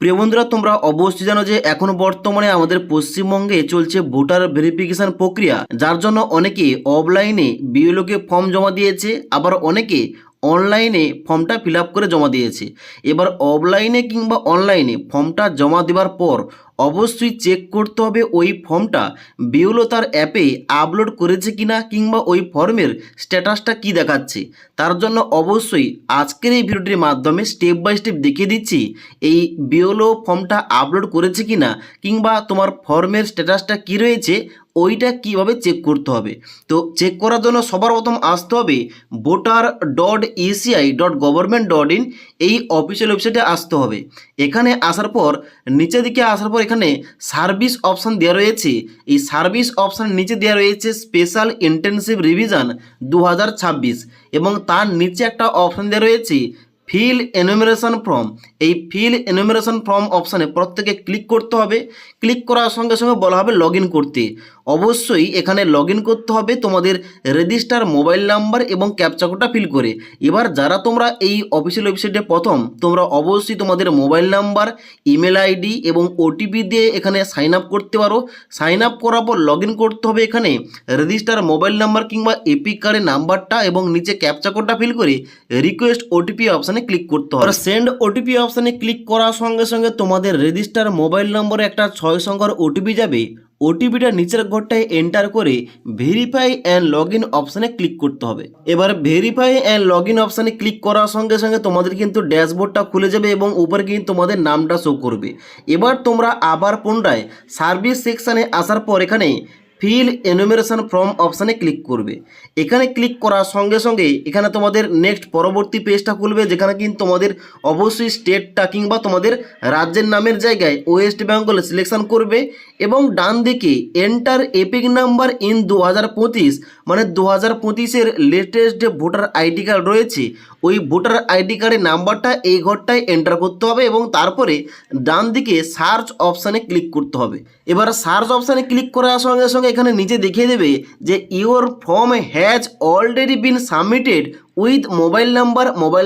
প্রিয় বন্ধুরা, তোমরা অবশ্যই জানো যে এখন বর্তমানে আমাদের পশ্চিমবঙ্গে চলছে ভোটার ভেরিফিকেশন প্রক্রিয়া, যার জন্য অনেকে অফলাইনে বিএলওকে ফর্ম জমা দিয়েছে, আবার অনেকে অনলাইনে ফর্মটা ফিল আপ করে জমা দিয়েছে। এবার অফলাইনে কিংবা অনলাইনে ফর্মটা জমা দেওয়ার পর অবশ্যই চেক করতে হবে ওই ফর্মটা বিএলও তার অ্যাপে আপলোড করেছে কিনা, কিংবা ওই ফর্মের স্ট্যাটাসটা কি দেখাচ্ছে। তার জন্য অবশ্যই আজকের এই ভিডিওটির মাধ্যমে স্টেপ বাই স্টেপ দেখিয়ে দিচ্ছি এই বিএলও ফর্মটা আপলোড করেছে কিনা, কিংবা তোমার ফর্মের স্ট্যাটাসটা কি রয়েছে ওইটা কিভাবে চেক করতে হবে। তো চেক করার জন্য সবার প্রথম আসতে হবে voter.eci.government.in এই অফিসিয়াল ওয়েবসাইটে আসতে হবে। এখানে আসার পর নিচের দিকে আসার পর এখানে সার্ভিস অপশান দেওয়া রয়েছে। এই সার্ভিস অপশান নিচে দেওয়া রয়েছে স্পেশাল ইন্টেনসিভ রিভিশন 2026, এবং তার নিচে একটা অপশান দেওয়া রয়েছে ফিল এনুমেরেশন ফর্ম। এই ফিল এনুমেরেশন ফর্ম অপশানে প্রত্যেকে ক্লিক করতে হবে। ক্লিক করার সঙ্গে সঙ্গে বলা হবে লগ ইন করতে। অবশ্যই এখানে লগ ইন করতে হবে তোমাদের রেজিস্টার মোবাইল নাম্বার এবং ক্যাপচা কোডটা ফিল করে। এবার যারা তোমরা এই অফিসিয়াল ওয়েবসাইটে প্রথম, তোমরা অবশ্যই তোমাদের মোবাইল নাম্বার, ইমেল আইডি এবং ওটিপি দিয়ে এখানে সাইন আপ করতে পারো। সাইন আপ করার পর লগ ইন করতে হবে। এখানে রেজিস্টার মোবাইল নাম্বার কিংবা এপিক কার্ডের নাম্বারটা এবং নিচে ক্যাপচা কোডটা ফিল করে রিকোয়েস্ট ওটিপি অপশানে ক্লিক করতে হবে। সেন্ড ওটিপি অপশানে ক্লিক করার সঙ্গে সঙ্গে তোমাদের রেজিস্টার মোবাইল নম্বরে একটা 6 সংখ্যার ওটিপি যাবে। ওটিপিটা নিচের ঘরটায় এন্টার করে ভেরিফাই অ্যান্ড লগ ইন অপশানে ক্লিক করতে হবে। এবার ভেরিফাই অ্যান্ড লগ ইন অপশানে ক্লিক করার সঙ্গে সঙ্গে তোমাদের কিন্তু ড্যাশবোর্ডটা খুলে যাবে এবং উপরে কিন্তু তোমাদের নামটা শো করবে। এবার তোমরা আবার পুনরায় সার্ভিস সেকশানে আসার পর এখানে ফিল এনুমেরেশন ফর্ম অপশানে ক্লিক করবে। এখানে ক্লিক করার সঙ্গে সঙ্গে এখানে তোমাদের নেক্সট পরবর্তী পেজটা খুলবে, যেখানে কিন্তু তোমাদের অবশ্যই স্টেটটা কিংবা তোমাদের রাজ্যের নামের জায়গায় ওয়েস্ট বেঙ্গল সিলেকশন করবে, এবং ডান দিকে এন্টার এপিক নাম্বার ইন 2025, মানে 2025-এর লেটেস্ট যে ভোটার আইডি কার্ড রয়েছে ওই ভোটার আইডি কার্ডের নাম্বারটা এই ঘরটায় এন্টার করতে হবে, এবং তারপরে ডান দিকে সার্চ অপশানে ক্লিক করতে হবে। এবার সার্চ অপশানে ক্লিক করার সঙ্গে সঙ্গে এখানে নিচে দেখিয়ে দেবে যে your form has already been submitted with mobile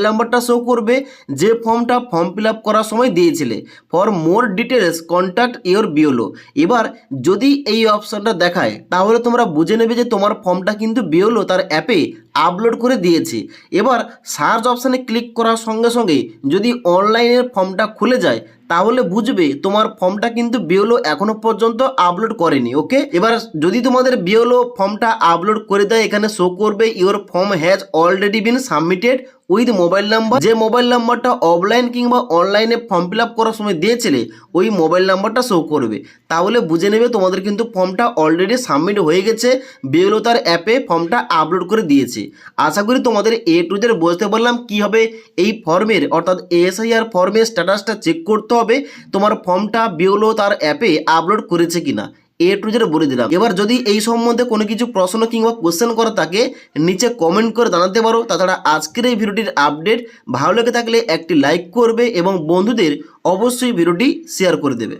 নাম্বারটা শো করবে যে ফর্মটা ফর্ম ফিল আপ করার সময় দিয়েছিলে। For more details contact your BLO. এবার যদি এই অপশানটা দেখায় তাহলে তোমরা বুঝে নেবে যে তোমার ফর্মটা কিন্তু বিএলও তার অ্যাপে আপলোড করে দিয়েছে। এবার সার্চ অপশানে ক্লিক করার সঙ্গে সঙ্গে যদি অনলাইনের ফর্মটা খুলে যায় তাহলে বুঝবে তোমার ফর্মটা কিন্তু বিএলও এখনো পর্যন্ত আপলোড করেনি। ওকে, এবার যদি তোমাদের বিএলও ফর্মটা আপলোড করে দেয় এখানে শো করবে your form has already been submitted with mobile number. যে মোবাইল নাম্বারটা অফলাইন কিংবা অনলাইনে ফর্ম ফিল আপ করার সময় দিয়েছিলে ওই মোবাইল নাম্বারটা শো করবে। তাহলে বুঝে নেবে তোমাদের কিন্তু ফর্মটা অলরেডি সাবমিট হয়ে গেছে, বিএলও তার অ্যাপে ফর্মটা আপলোড করে দিয়েছে। আশা করি তোমাদের এ টু জেড বুঝতে পারলাম কীভাবে এই ফর্মের অর্থাৎ এএসআইআর ফর্মের স্ট্যাটাসটা চেক করতে হবে তোমার ফর্মটা বিএলও তার অ্যাপে আপলোড করেছে কিনা। এ টু জেড বলে দিলাম। এবার যদি এই সম্বন্ধে কোনো কিছু প্রশ্ন কিংবা কোশ্চেন করা থাকে নিচে কমেন্ট করে জানাতে পারো। তাছাড়া আজকের এই ভিডিওটির আপডেট ভালো লেগে থাকলে একটি লাইক করবে এবং বন্ধুদের অবশ্যই ভিডিওটি শেয়ার করে দেবে।